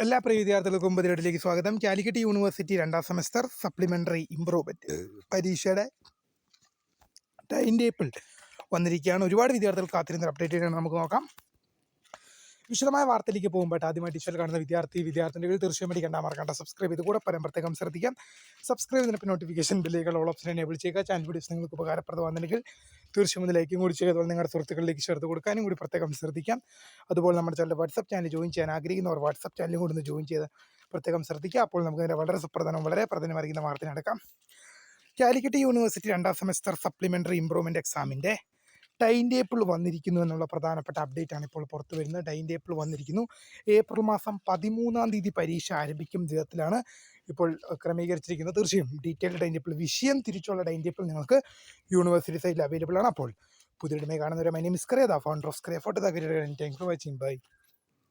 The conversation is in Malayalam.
എല്ലാ പ്രിയ വിദ്യാർത്ഥികൾക്കും പുതിയതിലേക്ക് സ്വാഗതം. Calicut university 2ാം semester supplementary improvement പരീക്ഷയുടെ ടൈം ടേബിൾ വന്നിരിക്കുകയാണ്. ഒരുപാട് വിദ്യാർത്ഥികൾ കാത്തിരുന്ന അപ്ഡേറ്റ് ചെയ്യണം. നമുക്ക് നോക്കാം. വിശദമായ വാർത്തയിലേക്ക് പോകുമ്പോൾ ആദ്യമായി ടീച്ചർ കാണുന്ന വിദ്യാർത്ഥിനികൾ തീർച്ചയായും പഠിക്കേണ്ട മറക്കേണ്ട സബ്സ്ക്രൈബ് ചെയ്ത് കൂടെ പ്രത്യേകം ശ്രദ്ധിക്കാം. സബ്സ്ക്രൈബ് ചെയ്തതിന് നോട്ടിഫിക്കേഷൻ ബില്ലുകൾ ഓൾ ഓപ്ഷൻ എനേബിൾ ചെയ്യുക. ചാനൽ വീഡിയോസ് നിങ്ങൾക്ക് ഉപകാരപ്രദമാണെങ്കിൽ തീർച്ചയായും ഒന്ന് ലൈക്കും കൂടി ചെയ്ത് നിങ്ങളുടെ സുഹൃത്തുക്കളിലേക്ക് ചേർത്ത് കൊടുക്കാനും കൂടി പ്രത്യേകം ശ്രദ്ധിക്കാം. അതുപോലെ നമ്മുടെ ചാനൽ വാട്സപ്പ് ചാനൽ ജോയിൻ ചെയ്യാൻ ആഗ്രഹിക്കുന്നവർ വാട്സപ്പ് ചാനലും കൂടി ഒന്ന് ജോയിൻ ചെയ്ത് പ്രത്യേകം ശ്രദ്ധിക്കുക. അപ്പോൾ നമുക്ക് ഇതിൻ്റെ വളരെ പ്രധാനമറിയുന്ന വാർത്ത നടക്കാം. Calicut university 2ാം semester supplementary improvement എക്സാമിൻ്റെ ടൈം ടേബിൾ വന്നിരിക്കുന്നു എന്നുള്ള പ്രധാനപ്പെട്ട അപ്ഡേറ്റ് ആണ് ഇപ്പോൾ പുറത്തു വരുന്നത്. ടൈം ടേബിൾ വന്നിരിക്കുന്നു. ഏപ്രിൽ മാസം 13-ാം തീയതി പരീക്ഷ ആരംഭിക്കും വിധത്തിലാണ് ഇപ്പോൾ ക്രമീകരിച്ചിരിക്കുന്നത്. തീർച്ചയായും ഡീറ്റെയിൽഡ് ടൈം ടേബിൾ, വിഷയം തിരിച്ചുള്ള ടൈം ടേബിൾ നിങ്ങൾക്ക് യൂണിവേഴ്സിറ്റി സൈറ്റിൽ അവൈലബിൾ ആണ്. അപ്പോൾ പുതിയ കാണുന്നവരെ my name is Kariya, the founder of സ്ക്രിയ photo. Thank you for watching. By.